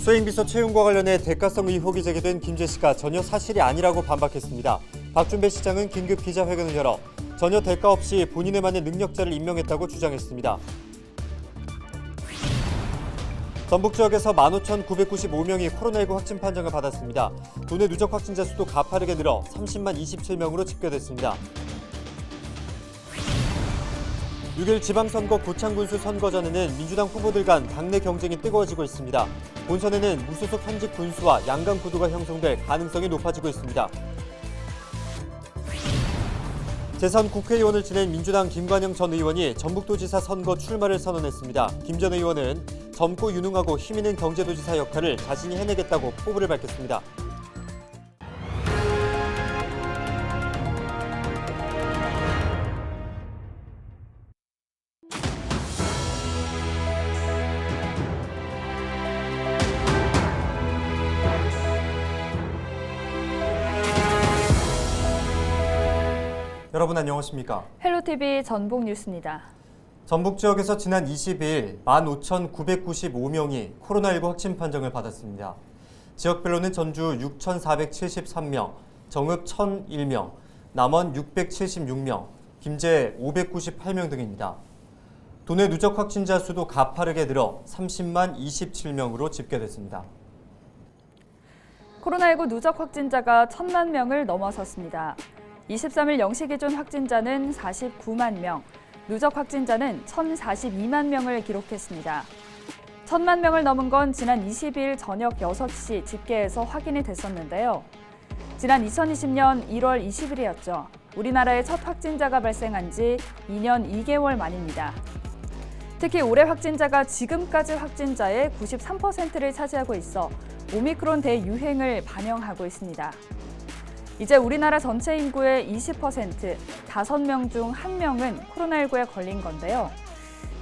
수행비서 채용과 관련해 대가성 의혹이 제기된 김제 씨가 전혀 사실이 아니라고 반박했습니다. 박준배 시장은 긴급 기자회견을 열어 전혀 대가 없이 본인에 맞는 능력자를 임명했다고 주장했습니다. 전북 지역에서 15,995명이 코로나19 확진 판정을 받았습니다. 도내 누적 확진자 수도 가파르게 늘어 30만 27명으로 집계됐습니다. 6일 지방선거 고창군수 선거전에는 민주당 후보들 간 당내 경쟁이 뜨거워지고 있습니다. 본선에는 무소속 현직 군수와 양강 구도가 형성될 가능성이 높아지고 있습니다. 제3국회의원을 지낸 민주당 김관영 전 의원이 전북도지사 선거 출마를 선언했습니다. 김 전 의원은 젊고 유능하고 힘있는 경제도지사 역할을 자신이 해내겠다고 포부를 밝혔습니다. 여러분 안녕하십니까? 헬로티비 전북 뉴스입니다. 전북 지역에서 지난 22일 15,995명이 코로나19 확진 판정을 받았습니다. 지역별로는 전주 6,473명, 정읍 1,001명, 남원 676명, 김제 598명 등입니다. 도내 누적 확진자 수도 가파르게 늘어 30만 27명으로 집계됐습니다. 코로나19 누적 확진자가 1,000만 명을 넘어섰습니다. 23일 0시 기준 확진자는 49만 명, 누적 확진자는 1,042만 명을 기록했습니다. 1,000만 명을 넘은 건 지난 22일 저녁 6시 집계에서 확인이 됐었는데요. 지난 2020년 1월 20일이었죠. 우리나라의 첫 확진자가 발생한 지 2년 2개월 만입니다. 특히 올해 확진자가 지금까지 확진자의 93%를 차지하고 있어 오미크론 대유행을 반영하고 있습니다. 이제 우리나라 전체 인구의 20%, 5명 중 1명은 코로나19에 걸린 건데요.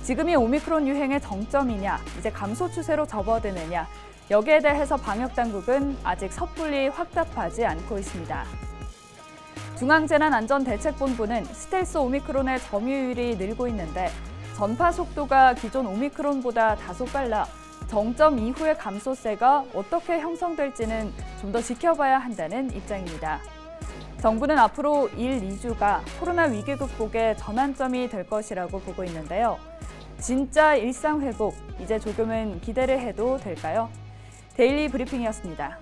지금이 오미크론 유행의 정점이냐, 이제 감소 추세로 접어드느냐, 여기에 대해서 방역당국은 아직 섣불리 확답하지 않고 있습니다. 중앙재난안전대책본부는 스텔스 오미크론의 점유율이 늘고 있는데 전파 속도가 기존 오미크론보다 다소 빨라 정점 이후의 감소세가 어떻게 형성될지는 좀 더 지켜봐야 한다는 입장입니다. 정부는 앞으로 1, 2주가 코로나 위기 극복의 전환점이 될 것이라고 보고 있는데요. 진짜 일상 회복, 이제 조금은 기대를 해도 될까요? 데일리 브리핑이었습니다.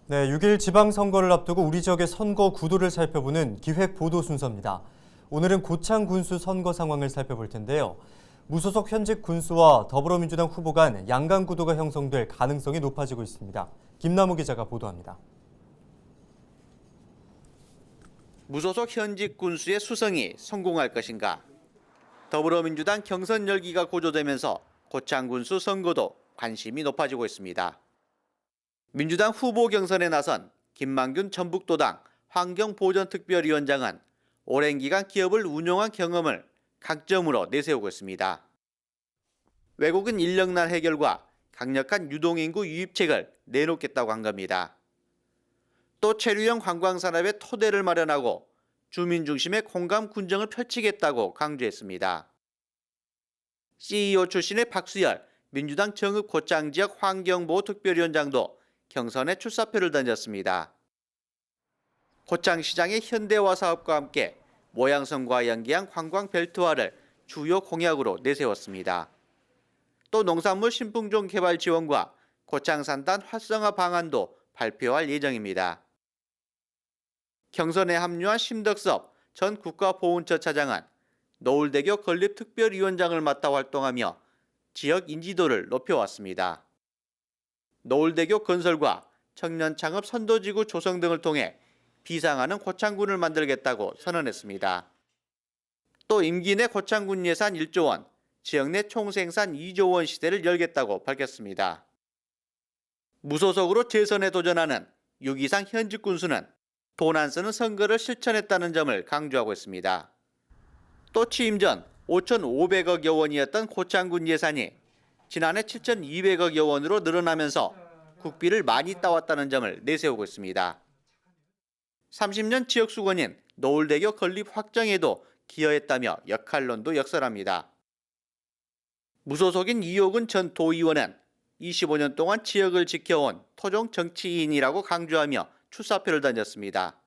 네, 6일 지방선거를 앞두고 우리 지역의 선거 구도를 살펴보는 기획 보도 순서입니다. 오늘은 고창 군수 선거 상황을 살펴볼 텐데요. 무소속 현직 군수와 더불어민주당 후보 간 양강 구도가 형성될 가능성이 높아지고 있습니다. 김남우 기자가 보도합니다. 무소속 현직 군수의 수성이 성공할 것인가? 더불어민주당 경선 열기가 고조되면서 고창 군수 선거도 관심이 높아지고 있습니다. 민주당 후보 경선에 나선 김만균 전북도당 환경보전특별위원장은 오랜 기간 기업을 운영한 경험을 강점으로 내세우고 있습니다. 외국인 인력난 해결과 강력한 유동인구 유입책을 내놓겠다고 한 겁니다. 또 체류형 관광산업의 토대를 마련하고 주민 중심의 공감 군정을 펼치겠다고 강조했습니다. CEO 출신의 박수열 민주당 정읍 고창 지역 환경보호특별위원장도 경선에 출사표를 던졌습니다. 고창시장의 현대화 사업과 함께 모양성과 연계한 관광 벨트화를 주요 공약으로 내세웠습니다. 또 농산물 신품종 개발 지원과 고창산단 활성화 방안도 발표할 예정입니다. 경선에 합류한 심덕섭 전 국가보훈처 차장은 노을대교 건립특별위원장을 맡아 활동하며 지역 인지도를 높여왔습니다. 노을대교 건설과 청년창업 선도지구 조성 등을 통해 비상하는 고창군을 만들겠다고 선언했습니다. 또 임기 내 고창군 예산 1조 원, 지역 내 총생산 2조 원 시대를 열겠다고 밝혔습니다. 무소속으로 재선에 도전하는 6 이상 현직 군수는 돈 안 쓰는 선거를 실천했다는 점을 강조하고 있습니다. 또 취임 전 5,500억여 원이었던 고창군 예산이 지난해 7,200억여 원으로 늘어나면서 국비를 많이 따왔다는 점을 내세우고 있습니다. 30년 지역 수건인 노을대교 건립 확정에도 기여했다며 역할론도 역설합니다. 무소속인 이호근 전 도의원은 25년 동안 지역을 지켜온 토종 정치인이라고 강조하며 출사표를 던졌습니다.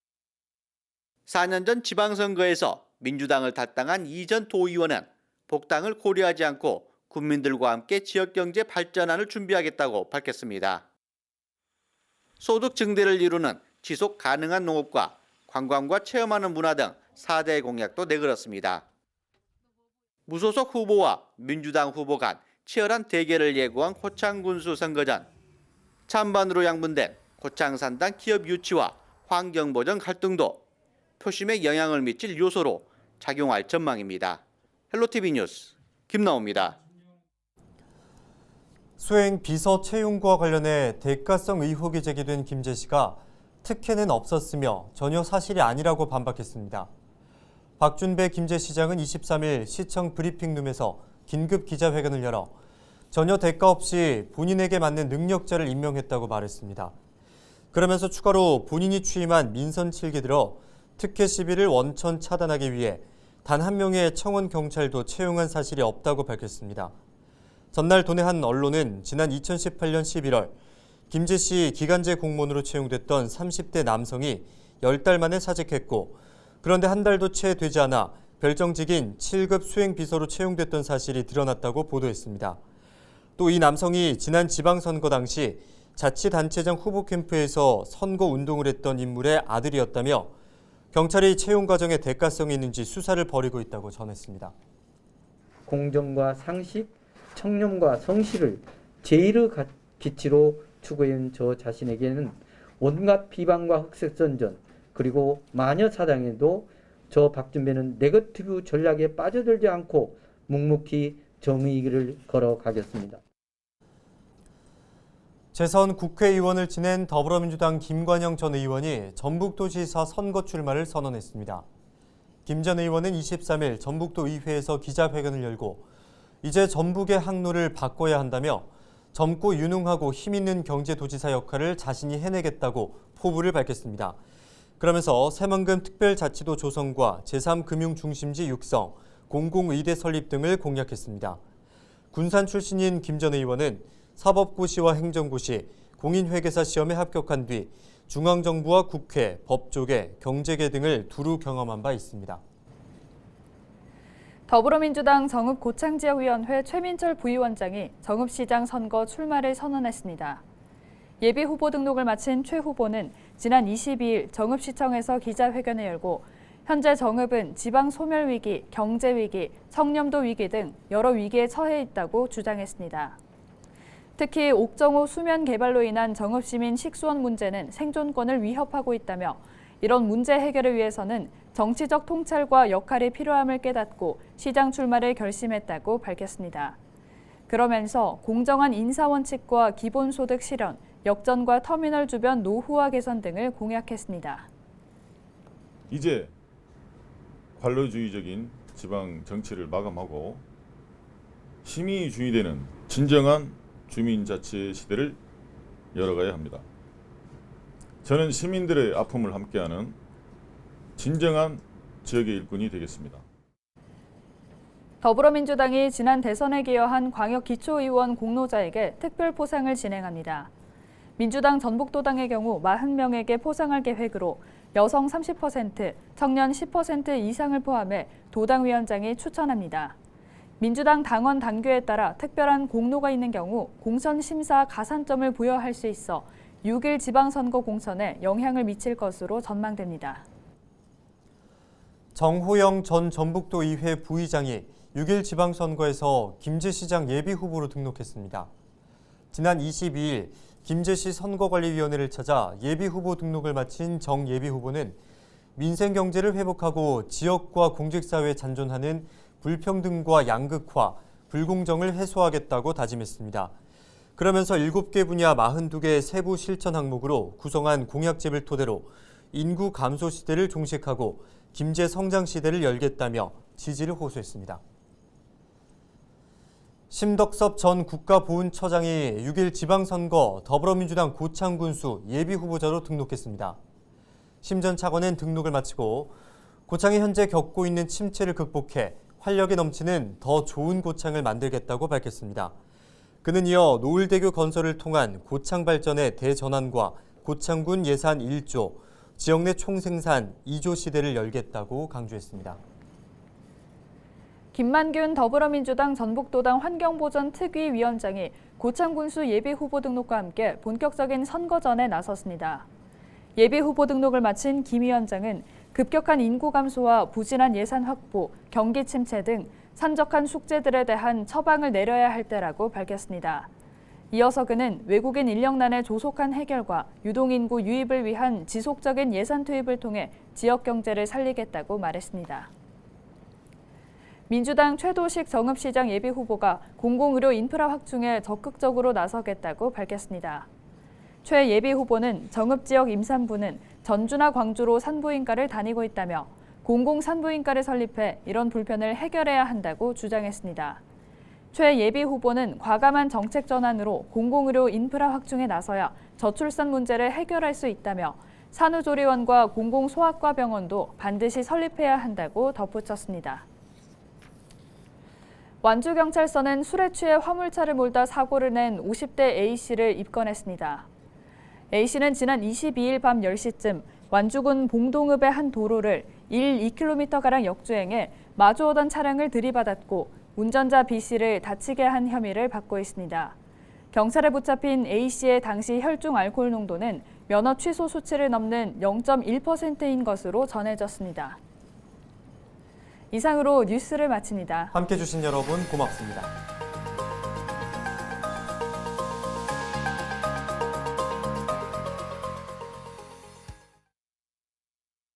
4년 전 지방선거에서 민주당을 탈당한 이 전 도의원은 복당을 고려하지 않고 국민들과 함께 지역경제 발전안을 준비하겠다고 밝혔습니다. 소득 증대를 이루는 지속 가능한 농업과 관광과 체험하는 문화 등 4대 공약도 내걸었습니다. 무소속 후보와 민주당 후보 간 치열한 대결을 예고한 고창군수 선거전. 찬반으로 양분된 고창산당 기업 유치와 환경보전 갈등도 표심에 영향을 미칠 요소로 작용할 전망입니다. 헬로티비 뉴스 김나옵니다. 수행 비서 채용과 관련해 대가성 의혹이 제기된 김제 씨가 특혜는 없었으며 전혀 사실이 아니라고 반박했습니다. 박준배 김제시장은 23일 시청 브리핑룸에서 긴급 기자회견을 열어 전혀 대가 없이 본인에게 맞는 능력자를 임명했다고 말했습니다. 그러면서 추가로 본인이 취임한 민선 7기 들어 특혜 시비를 원천 차단하기 위해 단 한 명의 청원 경찰도 채용한 사실이 없다고 밝혔습니다. 전날 도내 한 언론은 지난 2018년 11월 김제 씨 기간제 공무원으로 채용됐던 30대 남성이 10달 만에 사직했고 그런데 한 달도 채 되지 않아 별정직인 7급 수행비서로 채용됐던 사실이 드러났다고 보도했습니다. 또 이 남성이 지난 지방선거 당시 자치단체장 후보 캠프에서 선거 운동을 했던 인물의 아들이었다며 경찰이 채용 과정에 대가성이 있는지 수사를 벌이고 있다고 전했습니다. 공정과 상식, 청렴과 성실을 제일의 기치로 추구해온 저 자신에게는 온갖 비방과 흑색선전 그리고 마녀 사당에도 저 박준배는 네거티브 전략에 빠져들지 않고 묵묵히 정의의 길을 걸어가겠습니다. 재선 국회의원을 지낸 더불어민주당 김관영 전 의원이 전북도지사 선거 출마를 선언했습니다. 김 전 의원은 23일 전북도 의회에서 기자회견을 열고 이제 전북의 항로를 바꿔야 한다며 젊고 유능하고 힘있는 경제도지사 역할을 자신이 해내겠다고 포부를 밝혔습니다. 그러면서 새만금 특별자치도 조성과 제3금융중심지 육성, 공공의대 설립 등을 공약했습니다. 군산 출신인 김 전 의원은 사법고시와 행정고시, 공인회계사 시험에 합격한 뒤 중앙정부와 국회, 법조계, 경제계 등을 두루 경험한 바 있습니다. 더불어민주당 정읍 고창지역위원회 최민철 부위원장이 정읍시장 선거 출마를 선언했습니다. 예비후보 등록을 마친 최 후보는 지난 22일 정읍시청에서 기자회견을 열고 현재 정읍은 지방 소멸위기, 경제위기, 청렴도 위기 등 여러 위기에 처해 있다고 주장했습니다. 특히 옥정호 수면 개발로 인한 정읍시민 식수원 문제는 생존권을 위협하고 있다며 이런 문제 해결을 위해서는 정치적 통찰과 역할이 필요함을 깨닫고 시장 출마를 결심했다고 밝혔습니다. 그러면서 공정한 인사 원칙과 기본소득 실현, 역전과 터미널 주변 노후화 개선 등을 공약했습니다. 이제 관료주의적인 지방 정치를 마감하고 시민주의 되는 진정한 주민자치 시대를 열어가야 합니다. 저는 시민들의 아픔을 함께하는 진정한 지역의 일꾼이 되겠습니다. 더불어민주당이 지난 대선에 기여한 광역기초의원 공로자에게 특별 포상을 진행합니다. 민주당 전북도당의 경우 40명에게 포상할 계획으로 여성 30%, 청년 10% 이상을 포함해 도당위원장이 추천합니다. 민주당 당원 당규에 따라 특별한 공로가 있는 경우 공천 심사 가산점을 부여할 수 있어 6일 지방선거 공천에 영향을 미칠 것으로 전망됩니다. 정호영 전 전북도의회 부의장이 6일 지방선거에서 김제시장 예비후보로 등록했습니다. 지난 22일 김제시 선거관리위원회를 찾아 예비후보 등록을 마친 정 예비후보는 민생경제를 회복하고 지역과 공직사회에 잔존하는 불평등과 양극화, 불공정을 해소하겠다고 다짐했습니다. 그러면서 7개 분야 42개 세부 실천 항목으로 구성한 공약집을 토대로 인구 감소 시대를 종식하고 김제 성장 시대를 열겠다며 지지를 호소했습니다. 심덕섭 전 국가보훈처장이 6일 지방선거 더불어민주당 고창군수 예비후보자로 등록했습니다. 심 전 차관은 등록을 마치고 고창이 현재 겪고 있는 침체를 극복해 활력이 넘치는 더 좋은 고창을 만들겠다고 밝혔습니다. 그는 이어 노을대교 건설을 통한 고창 발전의 대전환과 고창군 예산 1조, 지역 내 총생산 2조 시대를 열겠다고 강조했습니다. 김만균 더불어민주당 전북도당 환경보전특위 위원장이 고창군수 예비후보 등록과 함께 본격적인 선거전에 나섰습니다. 예비후보 등록을 마친 김 위원장은 급격한 인구 감소와 부진한 예산 확보, 경기 침체 등 산적한 숙제들에 대한 처방을 내려야 할 때라고 밝혔습니다. 이어서 그는 외국인 인력난의 조속한 해결과 유동인구 유입을 위한 지속적인 예산 투입을 통해 지역 경제를 살리겠다고 말했습니다. 민주당 최도식 정읍시장 예비후보가 공공의료 인프라 확충에 적극적으로 나서겠다고 밝혔습니다. 최 예비후보는 정읍지역 임산부는 전주나 광주로 산부인과를 다니고 있다며 공공산부인과를 설립해 이런 불편을 해결해야 한다고 주장했습니다. 최 예비후보는 과감한 정책 전환으로 공공의료 인프라 확충에 나서야 저출산 문제를 해결할 수 있다며 산후조리원과 공공소아과 병원도 반드시 설립해야 한다고 덧붙였습니다. 완주경찰서는 술에 취해 화물차를 몰다 사고를 낸 50대 A씨를 입건했습니다. A씨는 지난 22일 밤 10시쯤 완주군 봉동읍의 한 도로를 2km가량 역주행해 마주오던 차량을 들이받았고 운전자 B씨를 다치게 한 혐의를 받고 있습니다. 경찰에 붙잡힌 A씨의 당시 혈중 알코올 농도는 면허 취소 수치를 넘는 0.1%인 것으로 전해졌습니다. 이상으로 뉴스를 마칩니다. 함께해 주신 여러분 고맙습니다.